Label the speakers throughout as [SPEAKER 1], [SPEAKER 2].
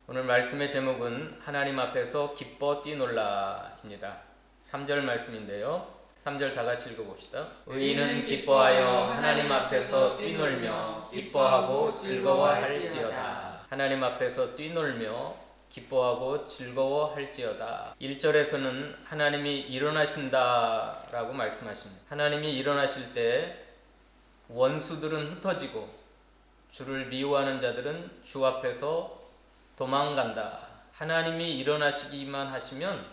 [SPEAKER 1] 오늘 말씀의 제목은 하나님 앞에서 기뻐 뛰놀라입니다. 3절 말씀인데요. 3절 다 같이 읽어봅시다. 의인은 기뻐하여 하나님 앞에서 뛰놀며 기뻐하고 즐거워할지어다. 하나님 앞에서 뛰놀며 기뻐하고 즐거워할지어다. 1절에서는 하나님이 일어나신다라고 말씀하십니다. 하나님이 일어나실 때 원수들은 흩어지고 주를 미워하는 자들은 주 앞에서 도망간다. 하나님이 일어나시기만 하시면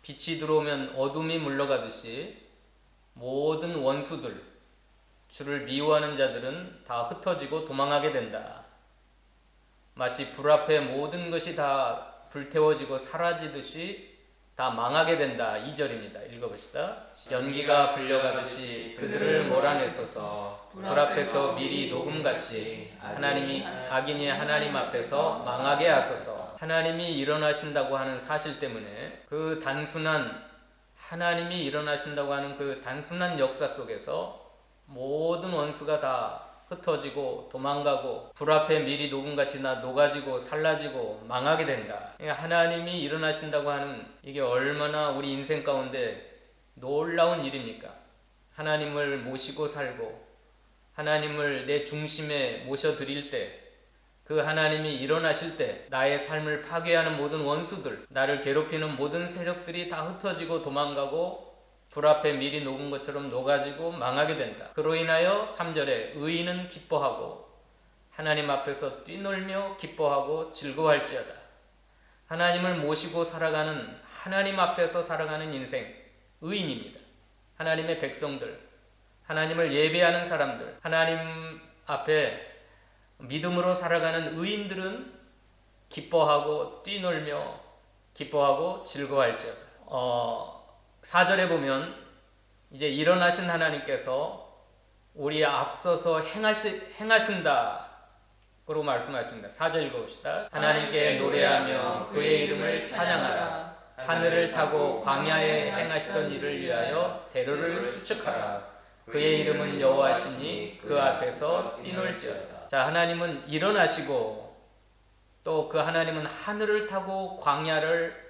[SPEAKER 1] 빛이 들어오면 어둠이 물러가듯이 모든 원수들, 주를 미워하는 자들은 다 흩어지고 도망하게 된다. 마치 불 앞에 모든 것이 다 불태워지고 사라지듯이 다 망하게 된다. 2절입니다. 읽어봅시다. 연기가 불려가듯이 그들을 몰아내소서. 불 앞에서 미리 녹음같이 하나님이 악인이 하나님 앞에서 망하게 하소서. 하나님이 일어나신다고 하는 사실 때문에 그 단순한 하나님이 일어나신다고 하는 그 단순한 역사 속에서 모든 원수가 다 흩어지고 도망가고 불 앞에 미리 녹음같이 다 녹아지고 살라지고 망하게 된다. 그러니까 하나님이 일어나신다고 하는 이게 얼마나 우리 인생 가운데 놀라운 일입니까? 하나님을 모시고 살고 하나님을 내 중심에 모셔드릴 때 그 하나님이 일어나실 때 나의 삶을 파괴하는 모든 원수들, 나를 괴롭히는 모든 세력들이 다 흩어지고 도망가고 불 앞에 미리 녹은 것처럼 녹아지고 망하게 된다. 그로 인하여 3절에 의인은 기뻐하고 하나님 앞에서 뛰놀며 기뻐하고 즐거워할지어다. 하나님을 모시고 살아가는 하나님 앞에서 살아가는 인생, 의인입니다. 하나님의 백성들, 하나님을 예배하는 사람들, 하나님 앞에 믿음으로 살아가는 의인들은 기뻐하고 뛰놀며 기뻐하고 즐거워할지어다. 4절에 보면 이제 일어나신 하나님께서 우리에 앞서서 행하신다 고 말씀하십니다. 4절 읽어봅시다. 하나님께 노래하며 그의 이름을 찬양하라. 하늘을 타고 광야에 행하시던 일을 위하여 대로를 수축하라. 그의 이름은 여호와시니 그 앞에서 뛰놀지어다. 자, 하나님은 일어나시고 또 그 하나님은 하늘을 타고 광야를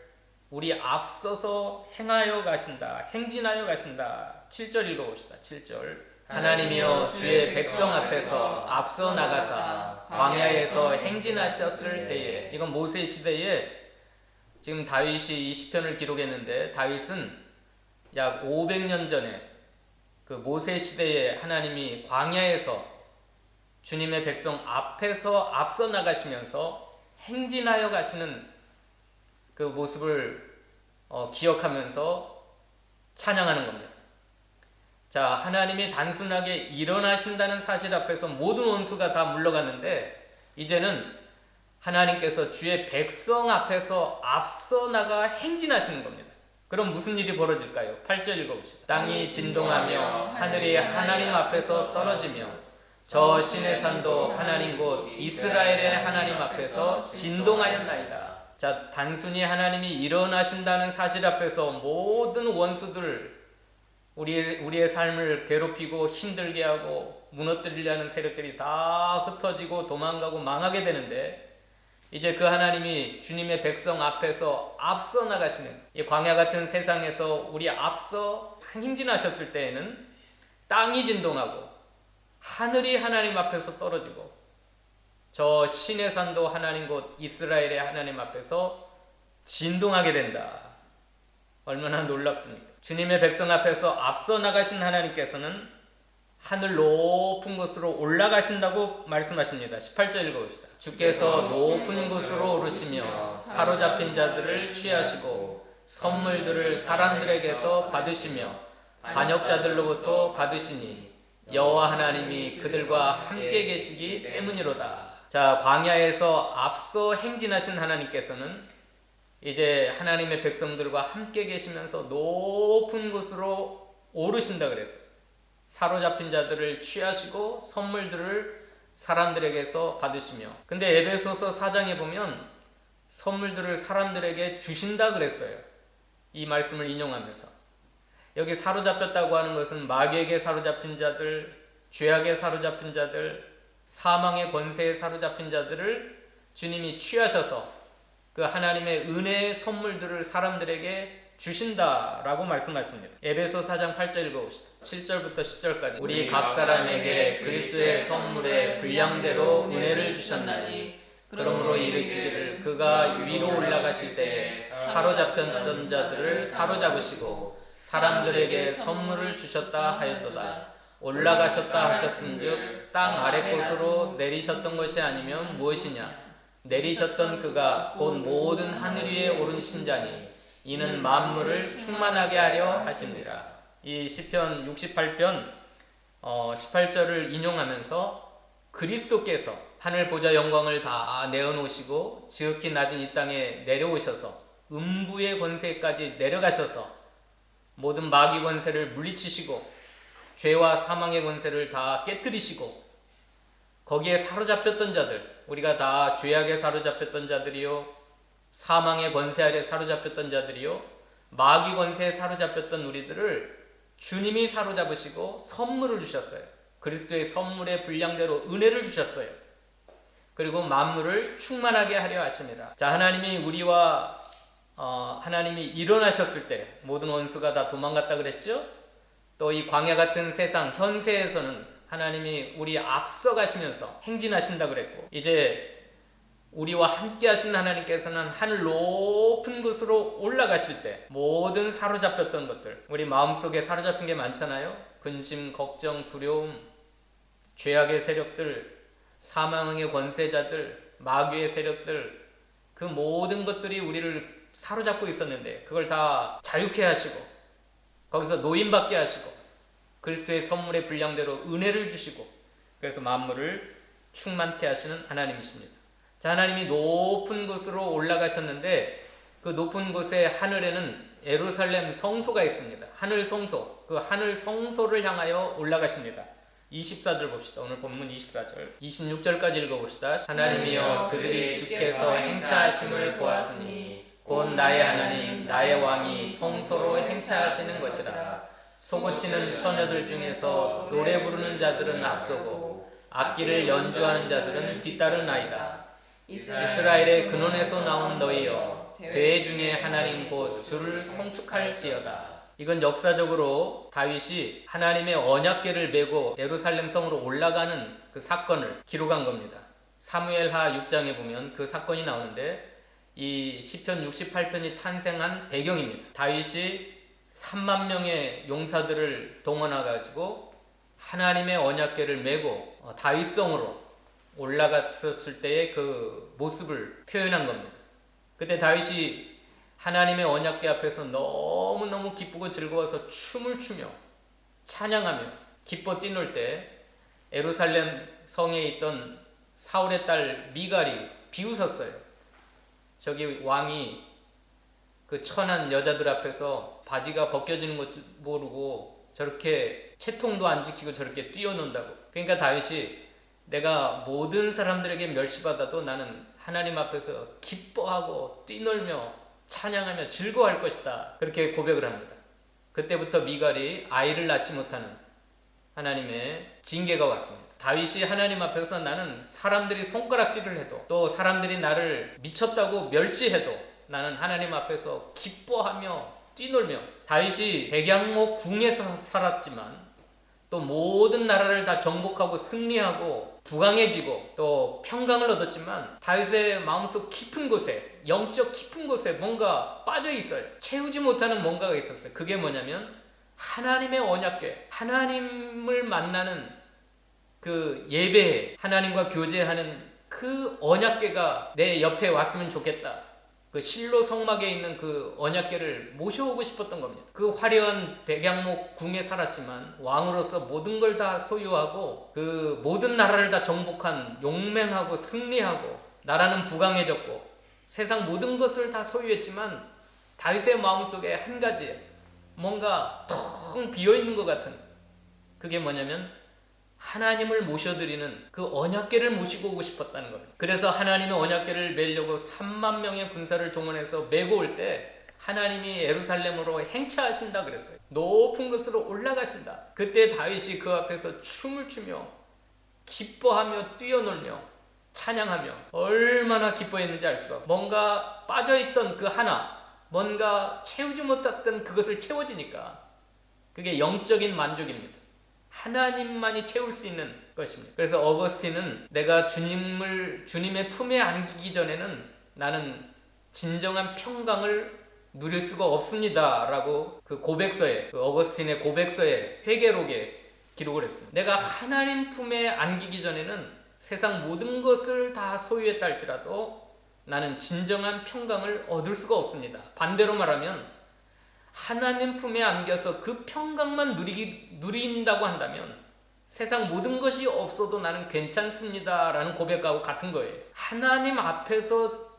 [SPEAKER 1] 우리 앞서서 행하여 가신다. 행진하여 가신다. 7절 읽어봅시다. 7절. 하나님이여 주의 백성 앞에서 앞서 나가사 광야에서 행진하셨을 때에, 이건 모세 시대에 지금 다윗이 이 시편을 기록했는데 다윗은 약 500년 전에 그 모세 시대에 하나님이 광야에서 주님의 백성 앞에서 앞서 나가시면서 행진하여 가시는 그 모습을 기억하면서 찬양하는 겁니다. 자, 하나님이 단순하게 일어나신다는 사실 앞에서 모든 원수가 다 물러갔는데 이제는 하나님께서 주의 백성 앞에서 앞서 나가 행진하시는 겁니다. 그럼 무슨 일이 벌어질까요? 8절 읽어봅시다. 땅이 진동하며 하늘이 하나님 앞에서 떨어지며 저 신의 산도 하나님 곧 이스라엘의 하나님 앞에서 진동하였나이다. 자, 단순히 하나님이 일어나신다는 사실 앞에서 모든 원수들, 우리의 삶을 괴롭히고 힘들게 하고 무너뜨리려 하는 세력들이 다 흩어지고 도망가고 망하게 되는데 이제 그 하나님이 주님의 백성 앞에서 앞서 나가시는 이 광야 같은 세상에서 우리 앞서 행진하셨을 때에는 땅이 진동하고 하늘이 하나님 앞에서 떨어지고 저 신의 산도 하나님 곧 이스라엘의 하나님 앞에서 진동하게 된다. 얼마나 놀랍습니까? 주님의 백성 앞에서 앞서 나가신 하나님께서는 하늘 높은 곳으로 올라가신다고 말씀하십니다. 18절 읽어봅시다. 주께서 높은 곳으로 오르시며 사로잡힌 자들을 취하시고 선물들을 사람들에게서 받으시며 반역자들로부터 받으시니 여호와 하나님이 그들과 함께 계시기 때문이로다. 자, 광야에서 앞서 행진하신 하나님께서는 이제 하나님의 백성들과 함께 계시면서 높은 곳으로 오르신다 그랬어요. 사로잡힌 자들을 취하시고 선물들을 사람들에게서 받으시며, 근데 에베소서 4장에 보면 선물들을 사람들에게 주신다 그랬어요. 이 말씀을 인용하면서 여기 사로잡혔다고 하는 것은 마귀에게 사로잡힌 자들, 죄악에 사로잡힌 자들, 사망의 권세에 사로잡힌 자들을 주님이 취하셔서 그 하나님의 은혜의 선물들을 사람들에게 주신다라고 말씀하십니다. 에베소 4장 8절 읽어봅시다. 7절부터 10절까지 우리 각 사람에게 그리스도의 선물의 분량대로 은혜를 주셨나니 그러므로 이르시기를 그가 위로 올라가실 때에 사로잡혔던 자들을 사로잡으시고 사람들에게 선물을 주셨다 하였도다. 올라가셨다 하셨은즉 땅 아래 곳으로 내리셨던 것이 아니면 무엇이냐? 내리셨던 그가 곧 모든 하늘 위에 오르신 자니 이는 만물을 충만하게 하려 하십니다. 이 시편 68편 18절을 인용하면서 그리스도께서 하늘 보좌 영광을 다 내어놓으시고 지극히 낮은 이 땅에 내려오셔서 음부의 권세까지 내려가셔서 모든 마귀 권세를 물리치시고 죄와 사망의 권세를 다 깨뜨리시고 거기에 사로잡혔던 자들, 우리가 다 죄악에 사로잡혔던 자들이요 사망의 권세 아래 사로잡혔던 자들이요 마귀 권세에 사로잡혔던 우리들을 주님이 사로잡으시고 선물을 주셨어요. 그리스도의 선물의 분량대로 은혜를 주셨어요. 그리고 만물을 충만하게 하려 하십니다. 자, 하나님이 우리와 하나님이 일어나셨을 때 모든 원수가 다 도망갔다 그랬죠? 또 이 광야 같은 세상 현세에서는 하나님이 우리 앞서가시면서 행진하신다 그랬고 이제 우리와 함께 하신 하나님께서는 하늘 높은 곳으로 올라가실 때 모든 사로잡혔던 것들, 우리 마음속에 사로잡힌 게 많잖아요. 근심, 걱정, 두려움, 죄악의 세력들, 사망의 권세자들, 마귀의 세력들, 그 모든 것들이 우리를 사로잡고 있었는데 그걸 다 자유케 하시고 거기서 노임받게 하시고 그리스도의 선물의 분량대로 은혜를 주시고 그래서 만물을 충만케 하시는 하나님이십니다. 자, 하나님이 높은 곳으로 올라가셨는데 그 높은 곳의 하늘에는 예루살렘 성소가 있습니다. 하늘 성소, 그 하늘 성소를 향하여 올라가십니다. 24절 봅시다. 오늘 본문 24절 26절까지 읽어봅시다. 하나님이여 그들이 주께서 행차하심을 보았으니 곧 나의 하나님 나의 왕이 성소로 행차하시는 것이라. 소고치는 처녀들 중에서 노래 부르는 자들은 앞서고 악기를 연주하는 자들은 뒤따르나이다. 이스라엘의 근원에서 나온 너희여 대회 중에 하나님 곧 주를 송축할지어다. 이건 역사적으로 다윗이 하나님의 언약궤를 메고 예루살렘 성으로 올라가는 그 사건을 기록한 겁니다. 사무엘하 6장에 보면 그 사건이 나오는데 이 시편 68편이 탄생한 배경입니다. 다윗이 3만 명의 용사들을 동원해 가지고 하나님의 언약궤를 메고 다윗성으로 올라갔을 때의 그 모습을 표현한 겁니다. 그때 다윗이 하나님의 언약궤 앞에서 너무너무 기쁘고 즐거워서 춤을 추며 찬양하며 기뻐 뛰놀 때 예루살렘 성에 있던 사울의 딸 미갈이 비웃었어요. 저기 왕이 그 천한 여자들 앞에서 바지가 벗겨지는 것 모르고 저렇게 채통도 안 지키고 저렇게 뛰어논다고. 그러니까 다윗이 내가 모든 사람들에게 멸시받아도 나는 하나님 앞에서 기뻐하고 뛰놀며 찬양하며 즐거워할 것이다. 그렇게 고백을 합니다. 그때부터 미갈이 아이를 낳지 못하는 하나님의 징계가 왔습니다. 다윗이 하나님 앞에서 나는 사람들이 손가락질을 해도 또 사람들이 나를 미쳤다고 멸시해도 나는 하나님 앞에서 기뻐하며 뛰놀며 다윗이 백양목 궁에서 살았지만 또 모든 나라를 다 정복하고 승리하고 부강해지고 또 평강을 얻었지만 다윗의 마음속 깊은 곳에 영적 깊은 곳에 뭔가 빠져 있어요. 채우지 못하는 뭔가가 있었어요. 그게 뭐냐면 하나님의 언약궤, 하나님을 만나는 그 예배, 하나님과 교제하는 그 언약궤가 내 옆에 왔으면 좋겠다. 그 실로 성막에 있는 그 언약궤를 모셔오고 싶었던 겁니다. 그 화려한 백양목 궁에 살았지만 왕으로서 모든 걸 다 소유하고 그 모든 나라를 다 정복한 용맹하고 승리하고 나라는 부강해졌고 세상 모든 것을 다 소유했지만 다윗의 마음속에 한 가지 뭔가 텅 비어있는 것 같은 그게 뭐냐면 하나님을 모셔드리는 그 언약궤를 모시고 오고 싶었다는 겁니다. 그래서 하나님의 언약궤를 메려고 3만 명의 군사를 동원해서 메고 올 때 하나님이 예루살렘으로 행차하신다 그랬어요. 높은 곳으로 올라가신다. 그때 다윗이 그 앞에서 춤을 추며 기뻐하며 뛰어놀며 찬양하며 얼마나 기뻐했는지 알 수가 없어요. 뭔가 빠져있던 그 하나, 뭔가 채우지 못했던 그것을 채워지니까 그게 영적인 만족입니다. 하나님만이 채울 수 있는 것입니다. 그래서 어거스틴은 내가 주님의 품에 안기기 전에는 나는 진정한 평강을 누릴 수가 없습니다 라고 그 고백서에, 그 어거스틴의 고백서에 회개록에 기록을 했습니다. 내가 하나님 품에 안기기 전에는 세상 모든 것을 다 소유했다 할지라도 나는 진정한 평강을 얻을 수가 없습니다. 반대로 말하면 하나님 품에 안겨서 그 평강만 누린다고 한다면 세상 모든 것이 없어도 나는 괜찮습니다 라는 고백하고 같은 거예요. 하나님 앞에서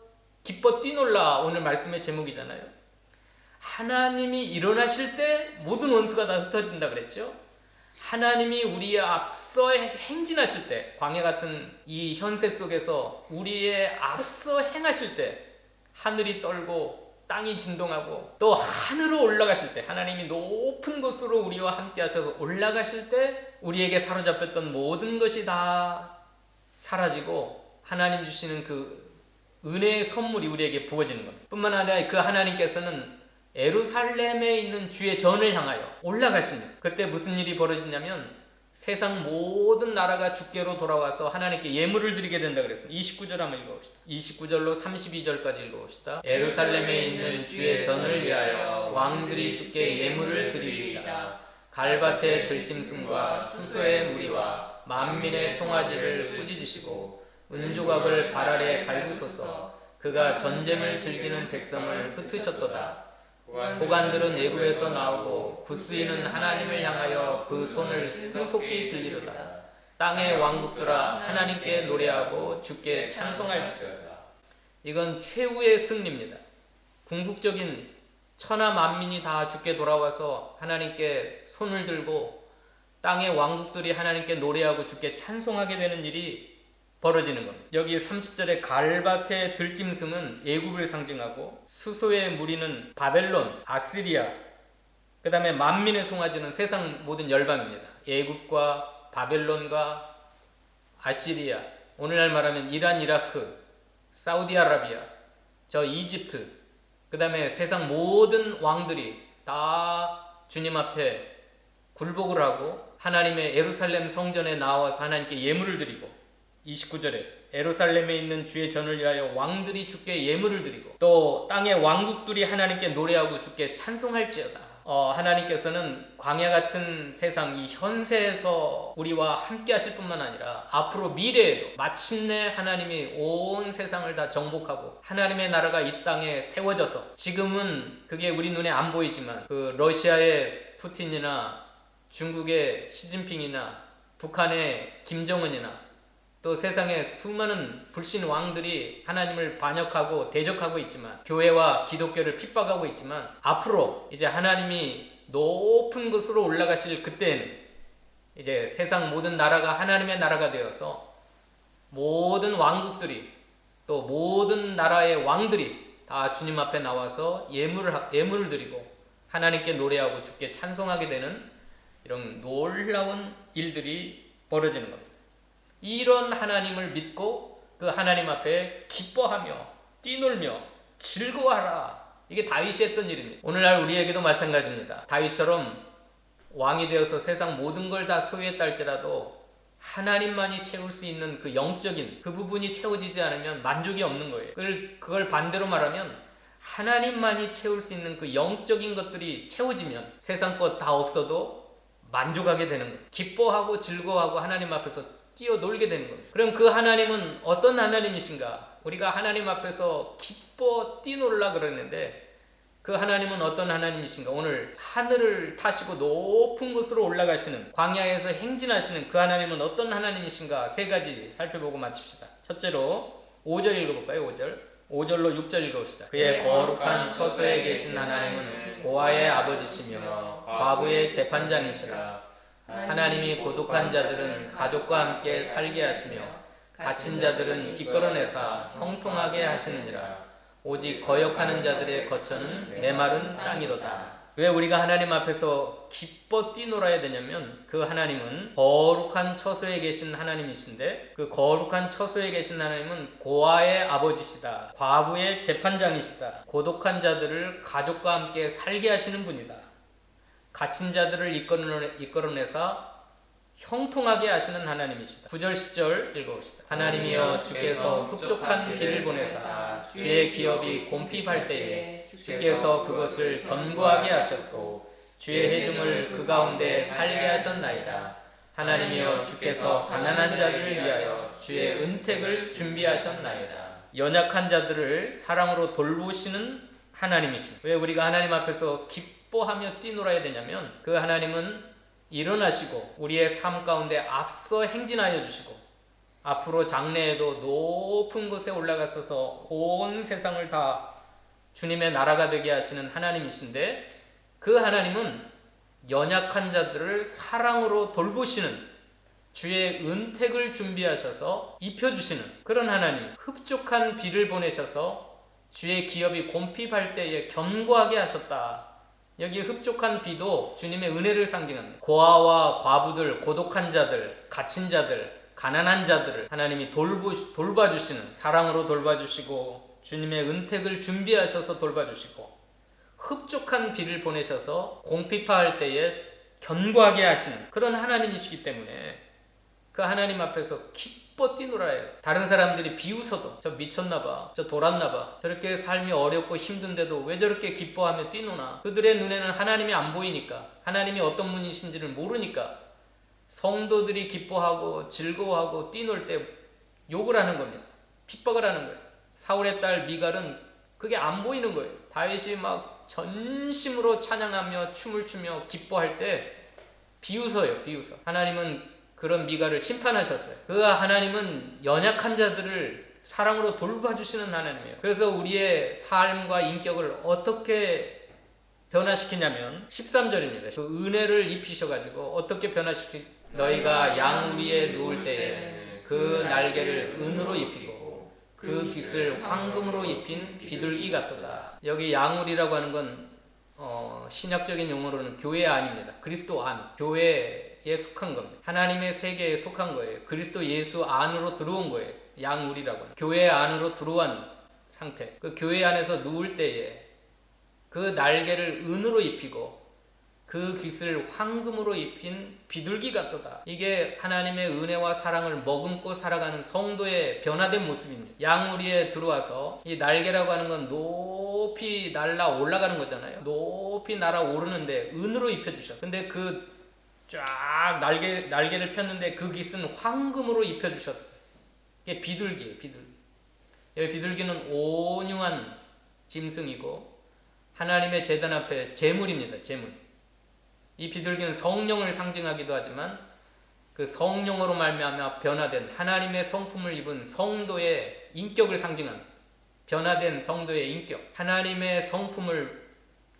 [SPEAKER 1] 기뻐 뛰놀라, 오늘 말씀의 제목이잖아요. 하나님이 일어나실 때 모든 원수가 다 흩어진다 그랬죠. 하나님이 우리의 앞서 행진하실 때, 광야 같은 이 현세 속에서 우리의 앞서 행하실 때 하늘이 떨고 땅이 진동하고, 또 하늘로 올라가실 때, 하나님이 높은 곳으로 우리와 함께 하셔서 올라가실 때 우리에게 사로잡혔던 모든 것이 다 사라지고 하나님 주시는 그 은혜의 선물이 우리에게 부어지는 겁니다. 뿐만 아니라 그 하나님께서는 예루살렘에 있는 주의 전을 향하여 올라가십니다. 그때 무슨 일이 벌어지냐면 세상 모든 나라가 주께로 돌아와서 하나님께 예물을 드리게 된다 그랬습니다. 29절 한번 읽어봅시다. 29절로 32절까지 읽어봅시다. 예루살렘에 있는 주의 전을 위하여 왕들이 주께 예물을 드리리이다. 갈밭의 들짐승과 수소의 무리와 만민의 송아지를 꾸짖으시고 은조각을 발 아래 밟으소서. 그가 전쟁을 즐기는 백성을 흩으셨도다. 보관들은 애굽에서 나오고 구스이는 하나님을 향하여 그 손을 승속히 들리로다. 땅의 왕국들아 하나님께 노래하고 주께 찬송할지어다. 이건 최후의 승리입니다. 궁극적인 천하 만민이 다 주께 돌아와서 하나님께 손을 들고 땅의 왕국들이 하나님께 노래하고 주께 찬송하게 되는 일이 벌어지는 겁니다. 여기 30절에 갈밭의 들짐승은 애굽을 상징하고 수소의 무리는 바벨론, 아시리아, 그 다음에 만민의 송아지는 세상 모든 열방입니다. 애굽과 바벨론과 아시리아, 오늘날 말하면 이란, 이라크, 사우디아라비아, 저 이집트, 그 다음에 세상 모든 왕들이 다 주님 앞에 굴복을 하고 하나님의 예루살렘 성전에 나와서 하나님께 예물을 드리고, 29절에 예루살렘에 있는 주의 전을 위하여 왕들이 주께 예물을 드리고 또 땅의 왕국들이 하나님께 노래하고 주께 찬송할지어다. 하나님께서는 광야 같은 세상 이 현세에서 우리와 함께 하실 뿐만 아니라 앞으로 미래에도 마침내 하나님이 온 세상을 다 정복하고 하나님의 나라가 이 땅에 세워져서, 지금은 그게 우리 눈에 안 보이지만 그 러시아의 푸틴이나 중국의 시진핑이나 북한의 김정은이나 또 세상의 수많은 불신 왕들이 하나님을 반역하고 대적하고 있지만, 교회와 기독교를 핍박하고 있지만, 앞으로 이제 하나님이 높은 곳으로 올라가실 그때에는 이제 세상 모든 나라가 하나님의 나라가 되어서 모든 왕국들이 또 모든 나라의 왕들이 다 주님 앞에 나와서 예물을 드리고 하나님께 노래하고 주께 찬송하게 되는 이런 놀라운 일들이 벌어지는 겁니다. 이런 하나님을 믿고 그 하나님 앞에 기뻐하며 뛰놀며 즐거워하라. 이게 다윗이 했던 일입니다. 오늘날 우리에게도 마찬가지입니다. 다윗처럼 왕이 되어서 세상 모든 걸 다 소유했다 할지라도 하나님만이 채울 수 있는 그 영적인 그 부분이 채워지지 않으면 만족이 없는 거예요. 그걸 반대로 말하면 하나님만이 채울 수 있는 그 영적인 것들이 채워지면 세상 것 다 없어도 만족하게 되는 거예요. 기뻐하고 즐거워하고 하나님 앞에서 뛰어놀게 되는 겁니다. 그럼 그 하나님은 어떤 하나님이신가? 우리가 하나님 앞에서 기뻐 뛰놀라 그랬는데 그 하나님은 어떤 하나님이신가? 오늘 하늘을 타시고 높은 곳으로 올라가시는, 광야에서 행진하시는 그 하나님은 어떤 하나님이신가? 세 가지 살펴보고 마칩시다. 첫째로 5절 읽어볼까요? 5절로 6절 읽어봅시다. 그의 거룩한 처소에 계신 하나님은 고아의 아버지시며 과부의 재판장이시라. 하나님이 고독한 자들은 가족과 함께 살게 하시며 갇힌 자들은 이끌어내사 형통하게 하시느니라. 오직 거역하는 자들의 거처는 메마른 땅이로다. 왜 우리가 하나님 앞에서 기뻐 뛰놀아야 되냐면 그 하나님은 거룩한 처소에 계신 하나님이신데 그 거룩한 처소에 계신 하나님은 고아의 아버지시다. 과부의 재판장이시다. 고독한 자들을 가족과 함께 살게 하시는 분이다. 갇힌 자들을 이끌어내서 형통하게 하시는 하나님이시다. 9절 10절 읽어봅시다. 하나님이여 주께서 흡족한 비를 보내사 주의 기업이 곰핍할 때에 주께서 그것을 견고하게 하셨고 주의 회중을 그 가운데 살게 하셨나이다. 하나님이여 주께서 가난한 자들을 위하여 주의 은택을 준비하셨나이다. 연약한 자들을 사랑으로 돌보시는 하나님이십니다. 왜 우리가 하나님 앞에서 기뻐하며 뛰놀아야 되냐면 그 하나님은 일어나시고 우리의 삶 가운데 앞서 행진하여 주시고 앞으로 장래에도 높은 곳에 올라가셔서 온 세상을 다 주님의 나라가 되게 하시는 하나님이신데 그 하나님은 연약한 자들을 사랑으로 돌보시는 주의 은택을 준비하셔서 입혀주시는 그런 하나님. 흡족한 비를 보내셔서 주의 기업이 곰핍할 때에 견고하게 하셨다. 여기 흡족한 비도 주님의 은혜를 상징합니다. 고아와 과부들, 고독한 자들, 갇힌 자들, 가난한 자들을 하나님이 돌봐주시는, 사랑으로 돌봐주시고 주님의 은택을 준비하셔서 돌봐주시고 흡족한 비를 보내셔서 공핍할 때에 견고하게 하시는 그런 하나님이시기 때문에 그 하나님 앞에서 기뻐 뛰놀아야 해요. 다른 사람들이 비웃어도 저 미쳤나봐, 저 돌았나봐, 저렇게 삶이 어렵고 힘든데도 왜 저렇게 기뻐하며 뛰노나. 그들의 눈에는 하나님이 안 보이니까, 하나님이 어떤 분이신지를 모르니까 성도들이 기뻐하고 즐거워하고 뛰놀 때 욕을 하는 겁니다. 핍박을 하는 거예요. 사울의 딸 미갈은 그게 안 보이는 거예요. 다윗이 막 전심으로 찬양하며 춤을 추며 기뻐할 때 비웃어요. 비웃어. 하나님은 그런 미갈을 심판하셨어요. 그 하나님은 연약한 자들을 사랑으로 돌봐주시는 하나님이에요. 그래서 우리의 삶과 인격을 어떻게 변화시키냐면 13절입니다. 그 은혜를 입히셔가지고 어떻게 너희가 양우리에 누울 때에 그 날개를 은으로 입히고 그 깃을 황금으로 입힌 비둘기 같도다. 여기 양우리라고 하는 건 신약적인 용어로는 교회 안입니다. 그리스도 안, 교회에 속한 겁니다. 하나님의 세계에 속한 거예요. 그리스도 예수 안으로 들어온 거예요. 양우리라고 하는 교회 안으로 들어온 상태. 그 교회 안에서 누울 때에 그 날개를 은으로 입히고 그 깃을 황금으로 입힌 비둘기 같도다. 이게 하나님의 은혜와 사랑을 머금고 살아가는 성도의 변화된 모습입니다. 양우리에 들어와서 이 날개라고 하는 건 높이 날아 올라가는 거잖아요. 높이 날아오르는데 은으로 입혀주셨어요. 근데 그 쫙 날개를 폈는데 그 깃은 황금으로 입혀주셨어요. 이게 비둘기예요. 비둘기. 여기 비둘기는 온유한 짐승이고 하나님의 제단 앞에 제물입니다. 제물. 이 비둘기는 성령을 상징하기도 하지만 그 성령으로 말미암아 변화된 하나님의 성품을 입은 성도의 인격을 상징합니다. 변화된 성도의 인격, 하나님의 성품을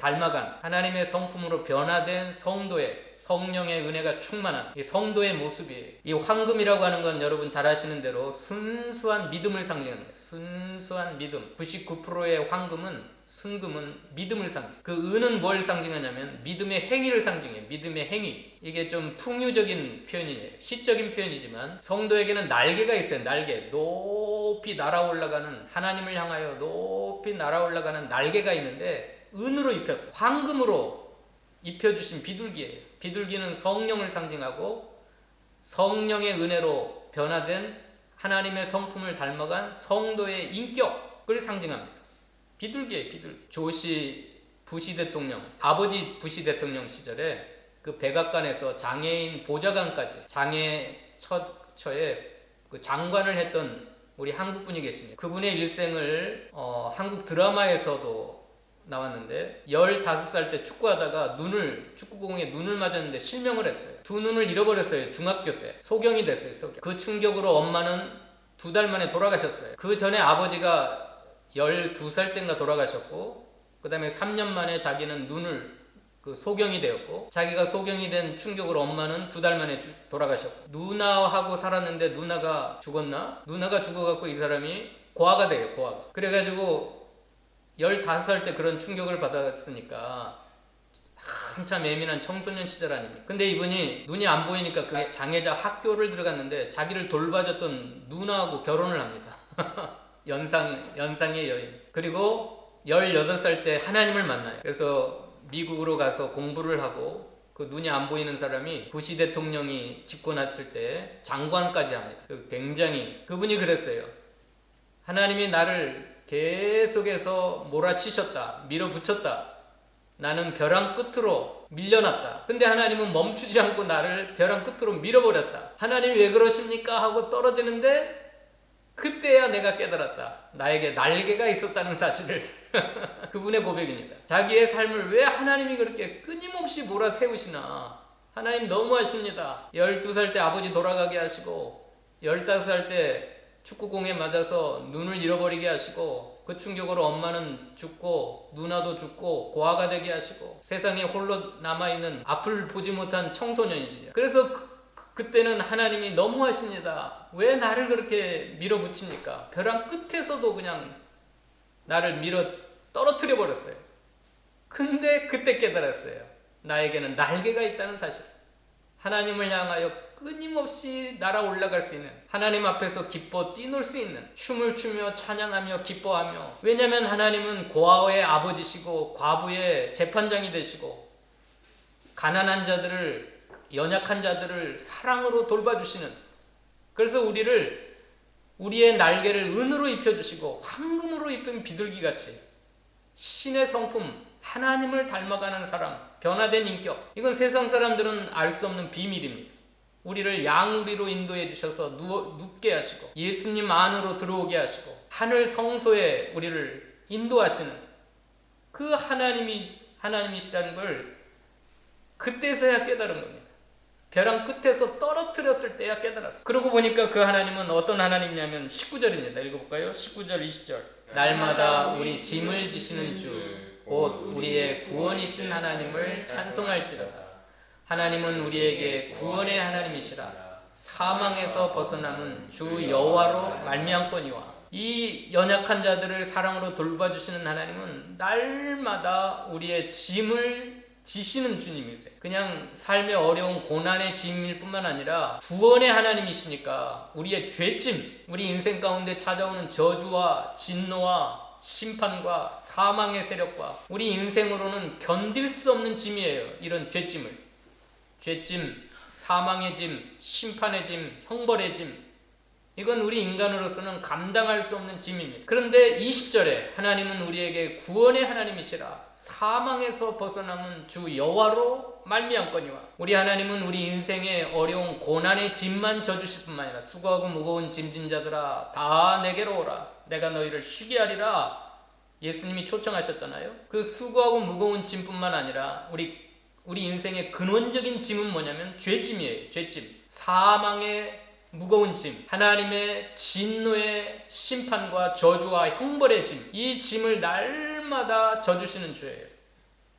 [SPEAKER 1] 닮아간 하나님의 성품으로 변화된 성도의 성령의 은혜가 충만한 이 성도의 모습이에요. 이 황금이라고 하는 건 여러분 잘 아시는 대로 순수한 믿음을 상징합니다. 순수한 믿음. 99%의 황금은 순금은 믿음을 상징. 그 은은 뭘 상징하냐면 믿음의 행위를 상징해요. 믿음의 행위. 이게 좀 풍유적인 표현이에요. 시적인 표현이지만 성도에게는 날개가 있어요. 날개. 높이 날아올라가는 하나님을 향하여 높이 날아올라가는 날개가 있는데 은으로 입혔어요. 황금으로 입혀주신 비둘기예요. 비둘기는 성령을 상징하고 성령의 은혜로 변화된 하나님의 성품을 닮아간 성도의 인격을 상징합니다. 비둘기예요. 비둘기. 부시 대통령, 아버지 부시 대통령 시절에 그 백악관에서 장애인 보좌관까지 장애 처에 그 장관을 했던 우리 한국 분이 계십니다. 그분의 일생을 한국 드라마에서도 나왔는데 15살 때 축구하다가 축구공에 눈을 맞았는데 실명을 했어요. 두 눈을 잃어버렸어요. 중학교 때. 소경이 됐어요. 소경. 그 충격으로 엄마는 2달 만에 돌아가셨어요. 그 전에 아버지가 12살 때인가 돌아가셨고 그 다음에 3년 만에 자기는 소경이 되었고 자기가 소경이 된 충격으로 엄마는 2달 만에 돌아가셨고 누나하고 살았는데 누나가 죽었나? 누나가 죽어갖고 이 사람이 고아가 돼요. 고아가. 그래가지고 15살 때 그런 충격을 받았으니까 한참 예민한 청소년 시절 아닙니까? 근데 이분이 눈이 안 보이니까 그 장애자 학교를 들어갔는데 자기를 돌봐줬던 누나하고 결혼을 합니다. 연상의 여인. 그리고 18살 때 하나님을 만나요. 그래서 미국으로 가서 공부를 하고 그 눈이 안 보이는 사람이 부시 대통령이 집권했을 때 장관까지 합니다. 굉장히 그분이 그랬어요. 하나님이 나를 계속해서 몰아치셨다, 밀어붙였다. 나는 벼랑 끝으로 밀려났다. 근데 하나님은 멈추지 않고 나를 벼랑 끝으로 밀어버렸다. 하나님 왜 그러십니까? 하고 떨어지는데 그때야 내가 깨달았다. 나에게 날개가 있었다는 사실을. 그분의 고백입니다. 자기의 삶을 왜 하나님이 그렇게 끊임없이 몰아세우시나. 하나님 너무하십니다. 12살 때 아버지 돌아가게 하시고 15살 때 축구공에 맞아서 눈을 잃어버리게 하시고 그 충격으로 엄마는 죽고 누나도 죽고 고아가 되게 하시고 세상에 홀로 남아있는 앞을 보지 못한 청소년이지. 그래서 그때는 하나님이 너무하십니다. 왜 나를 그렇게 밀어붙입니까? 벼랑 끝에서도 그냥 나를 밀어 떨어뜨려 버렸어요. 근데 그때 깨달았어요. 나에게는 날개가 있다는 사실. 하나님을 향하여 끊임없이 날아 올라갈 수 있는, 하나님 앞에서 기뻐 뛰놀 수 있는, 춤을 추며 찬양하며 기뻐하며. 왜냐하면 하나님은 고아의 아버지시고 과부의 재판장이 되시고 가난한 자들을, 연약한 자들을 사랑으로 돌봐주시는, 그래서 우리의 날개를 은으로 입혀주시고 황금으로 입힌 비둘기같이 신의 성품, 하나님을 닮아가는 사람, 변화된 인격, 이건 세상 사람들은 알 수 없는 비밀입니다. 우리를 양우리로 인도해 주셔서 눕게 하시고 예수님 안으로 들어오게 하시고 하늘 성소에 우리를 인도하시는 그 하나님이시라는 걸 그때서야 깨달은 겁니다. 벼랑 끝에서 떨어뜨렸을 때야 깨달았어요. 그러고 보니까 그 하나님은 어떤 하나님이냐면 19절입니다. 읽어볼까요? 19절 20절. 날마다 우리 짐을 지시는 주 곧 우리의 구원이신 하나님을 찬송할지로다. 하나님은 우리에게 구원의 하나님이시라. 사망에서 벗어남은 주 여호와로 말미암거니와. 이 연약한 자들을 사랑으로 돌봐주시는 하나님은 날마다 우리의 짐을 지시는 주님이세요. 그냥 삶의 어려운 고난의 짐일 뿐만 아니라 구원의 하나님이시니까 우리의 죄짐, 우리 인생 가운데 찾아오는 저주와 진노와 심판과 사망의 세력과 우리 인생으로는 견딜 수 없는 짐이에요. 이런 죄짐을. 죄짐, 사망의 짐, 심판의 짐, 형벌의 짐, 이건 우리 인간으로서는 감당할 수 없는 짐입니다. 그런데 20절에 하나님은 우리에게 구원의 하나님이시라. 사망에서 벗어남은 주 여호와로 말미암거니와. 우리 하나님은 우리 인생의 어려운 고난의 짐만 져주실 뿐만 아니라 수고하고 무거운 짐진 자들아 다 내게로 오라. 내가 너희를 쉬게 하리라. 예수님이 초청하셨잖아요. 그 수고하고 무거운 짐뿐만 아니라 우리 인생의 근원적인 짐은 뭐냐면 죄짐이에요. 죄짐. 사망의 무거운 짐, 하나님의 진노의 심판과 저주와 형벌의 짐, 이 짐을 날마다 져주시는 주예요.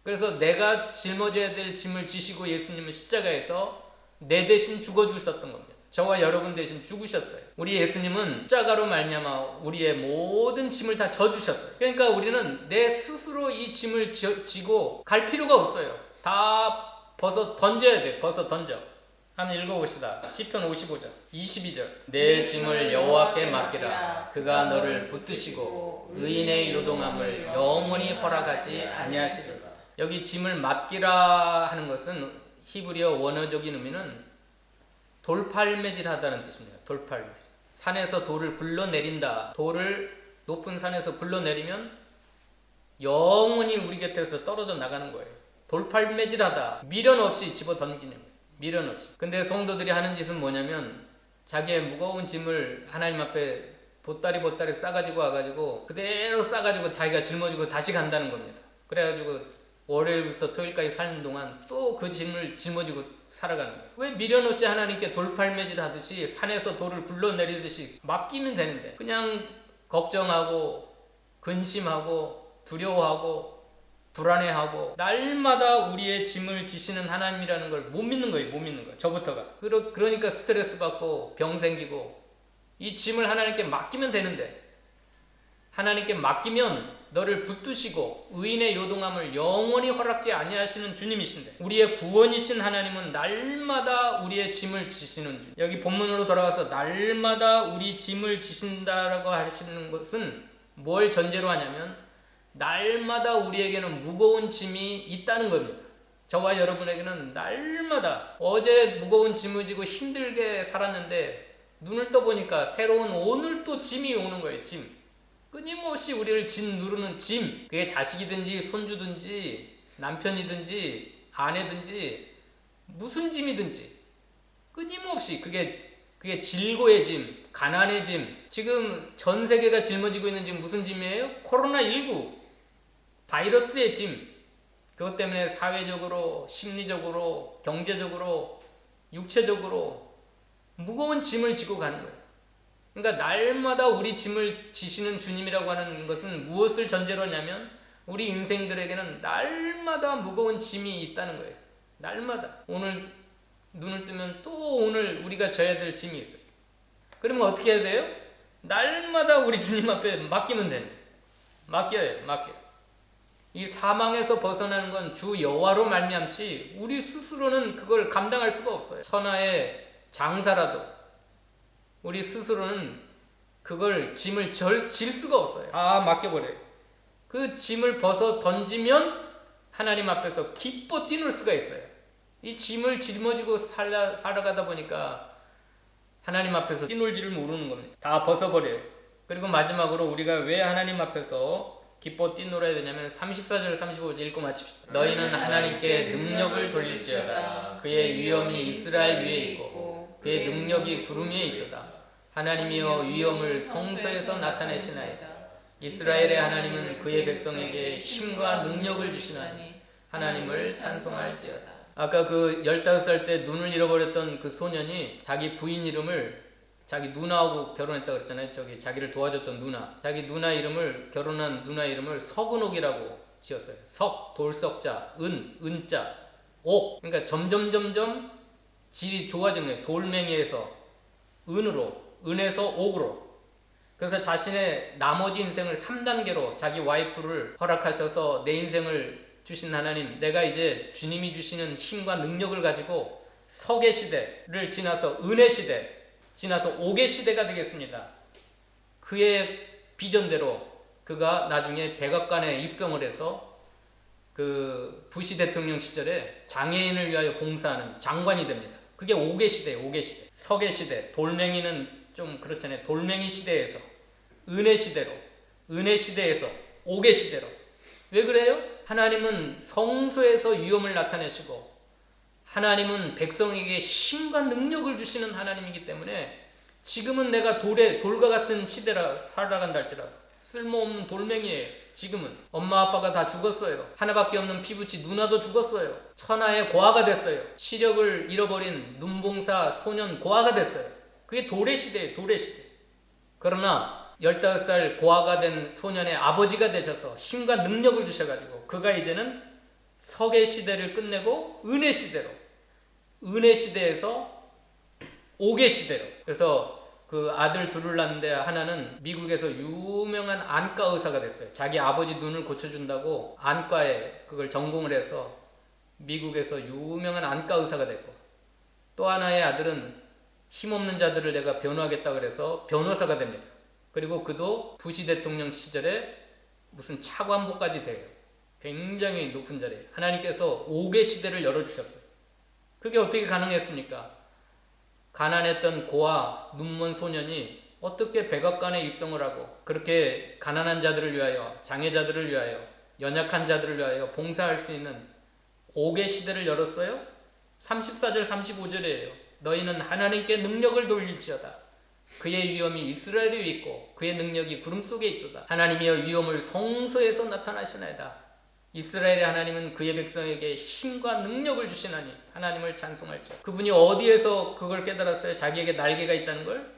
[SPEAKER 1] 그래서 내가 짊어져야 될 짐을 지시고 예수님은 십자가에서 내 대신 죽어주셨던 겁니다. 저와 여러분 대신 죽으셨어요. 우리 예수님은 십자가로 말미암아 우리의 모든 짐을 다 져주셨어요. 그러니까 우리는 내 스스로 이 짐을 지고 갈 필요가 없어요. 다 벗어 던져야 돼. 벗어 던져. 한번 읽어봅시다. 시편 55절 22절. 내 짐을 여호와께 맡기라. 그가 너를 붙드시고 의인의 요동함을 영원히 허락하지 아니하시리라. 여기 짐을 맡기라 하는 것은 히브리어 원어적인 의미는 돌팔매질하다는 뜻입니다. 돌팔매질. 산에서 돌을 불러내린다. 돌을 높은 산에서 불러내리면 영원히 우리 곁에서 떨어져 나가는 거예요. 돌팔매질하다. 미련 없이 집어던지는 거예요. 미련 없이. 근데 성도들이 하는 짓은 뭐냐면 자기의 무거운 짐을 하나님 앞에 보따리 싸가지고 와가지고 그대로 싸가지고 자기가 짊어지고 다시 간다는 겁니다. 그래가지고 월요일부터 토요일까지 사는 동안 또 그 짐을 짊어지고 살아가는 거예요. 왜 미련 없이 하나님께 돌팔매질 하듯이 산에서 돌을 불러내리듯이 맡기면 되는데 그냥 걱정하고 근심하고 두려워하고 불안해하고 날마다 우리의 짐을 지시는 하나님이라는 걸 못 믿는 거예요. 못 믿는 거예요. 저부터가. 그러니까 스트레스 받고 병 생기고 이 짐을 하나님께 맡기면 되는데 하나님께 맡기면 너를 붙드시고 의인의 요동함을 영원히 허락지 아니하시는 주님이신데, 우리의 구원이신 하나님은 날마다 우리의 짐을 지시는 주. 여기 본문으로 돌아가서 날마다 우리 짐을 지신다라고 하시는 것은 뭘 전제로 하냐면 날마다 우리에게는 무거운 짐이 있다는 겁니다. 저와 여러분에게는 날마다 어제 무거운 짐을 지고 힘들게 살았는데 눈을 떠보니까 새로운 오늘 또 짐이 오는 거예요. 짐. 끊임없이 우리를 짓누르는 짐. 그게 자식이든지 손주든지 남편이든지 아내든지 무슨 짐이든지 끊임없이 그게 질고의 짐, 가난의 짐. 지금 전 세계가 짊어지고 있는 짐 무슨 짐이에요? 코로나19 바이러스의 짐. 그것 때문에 사회적으로, 심리적으로, 경제적으로, 육체적으로 무거운 짐을 지고 가는 거예요. 그러니까 날마다 우리 짐을 지시는 주님이라고 하는 것은 무엇을 전제로 하냐면 우리 인생들에게는 날마다 무거운 짐이 있다는 거예요. 날마다. 오늘 눈을 뜨면 또 오늘 우리가 져야 될 짐이 있어요. 그러면 어떻게 해야 돼요? 날마다 우리 주님 앞에 맡기면 됩니다. 맡겨요. 이 사망에서 벗어나는 건 주 여호와로 말미암지 우리 스스로는 그걸 감당할 수가 없어요. 천하의 장사라도 우리 스스로는 그걸 짐을 질 수가 없어요. 맡겨버려요. 그 짐을 벗어 던지면 하나님 앞에서 기뻐 뛰놀 수가 있어요. 이 짐을 짊어지고 살아가다 보니까 하나님 앞에서 뛰놀지를 모르는 겁니다. 다 벗어버려요. 그리고 마지막으로 우리가 왜 하나님 앞에서 기뻐 뛰놀아야 되냐면 34절 35절 읽고 마칩시다. 너희는 하나님께 능력을 돌릴지어다. 그의 위엄이 이스라엘 위에 있고 그의 능력이 구름 위에 있도다. 하나님이여 위엄을 성소에서 나타내시나이다. 이스라엘의 하나님은 그의 백성에게 힘과 능력을 주시나니 하나님을 찬송할지어다. 아까 그 15살 때 눈을 잃어버렸던 그 소년이 자기 부인 이름을 자기 누나하고 결혼했다고 그랬잖아요. 자기를 도와줬던 누나. 자기 누나 이름을, 결혼한 누나 이름을 석은옥이라고 지었어요. 석, 돌석자, 은자, 옥. 그러니까 점점 질이 좋아진 거예요. 돌멩이에서 은으로, 은에서 옥으로. 그래서 자신의 나머지 인생을 3단계로 자기 와이프를 허락하셔서 내 인생을 주신 하나님, 내가 이제 주님이 주시는 힘과 능력을 가지고 석의 시대를 지나서 은의 시대, 지나서 옥의 시대가 되겠습니다. 그의 비전대로 그가 나중에 백악관에 입성을 해서 그 부시 대통령 시절에 장애인을 위하여 봉사하는 장관이 됩니다. 그게 옥의 시대예요. 옥의 시대. 석의 시대. 돌멩이는 좀 그렇잖아요. 돌멩이 시대에서 은의 시대로, 은의 시대에서 옥의 시대로. 왜 그래요? 하나님은 성소에서 위엄을 나타내시고 하나님은 백성에게 힘과 능력을 주시는 하나님이기 때문에 지금은 내가 돌과 같은 시대라 살아간다 할지라도 쓸모없는 돌멩이에요. 지금은 엄마 아빠가 다 죽었어요. 하나밖에 없는 피부치 누나도 죽었어요. 천하의 고아가 됐어요. 시력을 잃어버린 눈봉사 소년 고아가 됐어요. 그게 돌의 시대예요. 돌의 시대. 그러나 15살 고아가 된 소년의 아버지가 되셔서 힘과 능력을 주셔가지고 그가 이제는 석의 시대를 끝내고 은의 시대로, 은의 시대에서 옥의 시대로. 그래서 그 아들 둘을 낳는데 하나는 미국에서 유명한 안과 의사가 됐어요. 자기 아버지 눈을 고쳐준다고 안과에 그걸 전공을 해서 미국에서 유명한 안과 의사가 됐고, 또 하나의 아들은 힘없는 자들을 내가 변호하겠다 그래서 변호사가 됩니다. 그리고 그도 부시 대통령 시절에 무슨 차관보까지 돼요. 굉장히 높은 자리에 하나님께서 옥의 시대를 열어주셨어요. 그게 어떻게 가능했습니까? 가난했던 고아 눈먼 소년이 어떻게 백악관에 입성을 하고 그렇게 가난한 자들을 위하여, 장애자들을 위하여, 연약한 자들을 위하여 봉사할 수 있는 옥의 시대를 열었어요? 34절 35절이에요. 너희는 하나님께 능력을 돌릴지어다. 그의 위엄이 이스라엘에 있고 그의 능력이 구름 속에 있도다. 하나님이여 위엄을 성소에서 나타나시나이다. 이스라엘의 하나님은 그의 백성에게 힘과 능력을 주시나니 하나님을 찬송할지어다. 그분이 어디에서 그걸 깨달았어요? 자기에게 날개가 있다는 걸?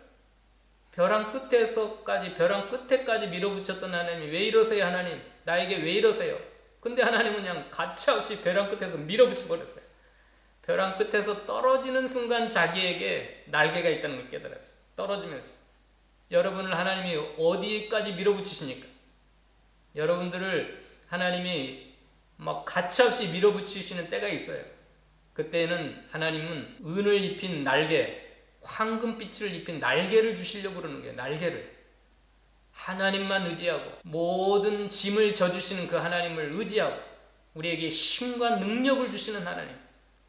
[SPEAKER 1] 벼랑 끝에까지 밀어붙였던 하나님이 왜 이러세요? 하나님 나에게 왜 이러세요? 근데 하나님은 그냥 가차없이 벼랑 끝에서 밀어붙여 버렸어요. 벼랑 끝에서 떨어지는 순간 자기에게 날개가 있다는 걸 깨달았어요. 떨어지면서. 여러분을 하나님이 어디까지 밀어붙이십니까? 여러분들을 하나님이 막 가차없이 밀어붙이시는 때가 있어요. 그때는 하나님은 은을 입힌 날개, 황금빛을 입힌 날개를 주시려고 그러는 거예요. 날개를. 하나님만 의지하고 모든 짐을 져주시는 그 하나님을 의지하고 우리에게 힘과 능력을 주시는 하나님.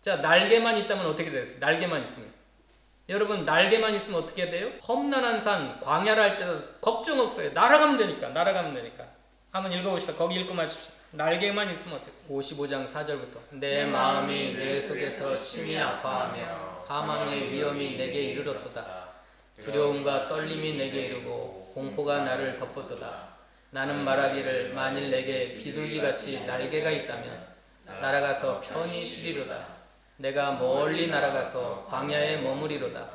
[SPEAKER 1] 자, 날개만 있다면 어떻게 되겠어요? 날개만 있으면. 여러분, 날개만 있으면 어떻게 돼요? 험난한 산, 광야라 할지라도 걱정 없어요. 날아가면 되니까. 한번 읽어봅시다. 거기 읽고 마칩시다. 날개만 있으면 어떻게 돼요? 55장 4절부터. 내 마음이 내 속에서 심히 아파하며 사망의 위험이 내게 이르렀도다. 두려움과 떨림이 내게 이르고 공포가 나를 덮었도다. 나는 말하기를 만일 내게 비둘기같이 날개가 있다면 날아가서 편히 쉬리로다. 내가 멀리 날아가서 광야에 머무리로다.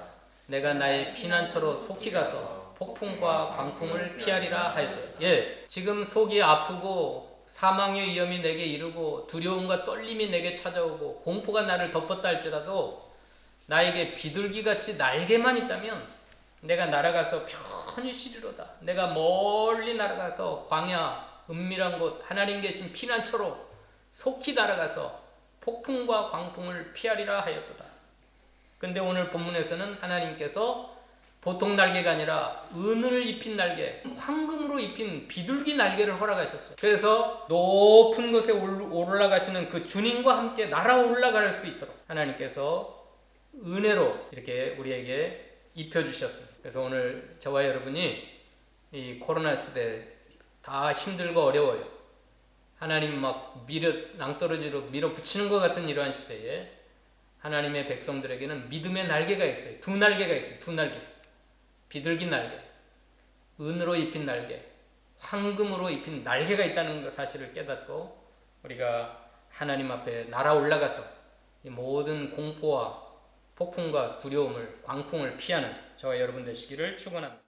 [SPEAKER 1] 내가 나의 피난처로 속히 가서 폭풍과 광풍을 피하리라 하였다. 지금 속이 아프고 사망의 위험이 내게 이르고 두려움과 떨림이 내게 찾아오고 공포가 나를 덮었다 할지라도 나에게 비둘기같이 날개만 있다면 내가 날아가서 편히 쉬리로다. 내가 멀리 날아가서 광야 은밀한 곳 하나님 계신 피난처로 속히 날아가서 폭풍과 광풍을 피하리라 하였도다. 근데 오늘 본문에서는 하나님께서 보통 날개가 아니라 은을 입힌 날개, 황금으로 입힌 비둘기 날개를 허락하셨어요. 그래서 높은 곳에 올라가시는 그 주님과 함께 날아 올라갈 수 있도록 하나님께서 은혜로 이렇게 우리에게 입혀주셨어요. 그래서 오늘 저와 여러분이 이 코로나 시대 다 힘들고 어려워요. 하나님 막 낭떠러지로 밀어붙이는 것 같은 이러한 시대에 하나님의 백성들에게는 믿음의 날개가 있어요. 두 날개가 있어요. 두 날개. 비둘기 날개, 은으로 입힌 날개, 황금으로 입힌 날개가 있다는 그 사실을 깨닫고 우리가 하나님 앞에 날아 올라가서 이 모든 공포와 폭풍과 두려움을, 광풍을 피하는 저와 여러분 되시기를 축원합니다.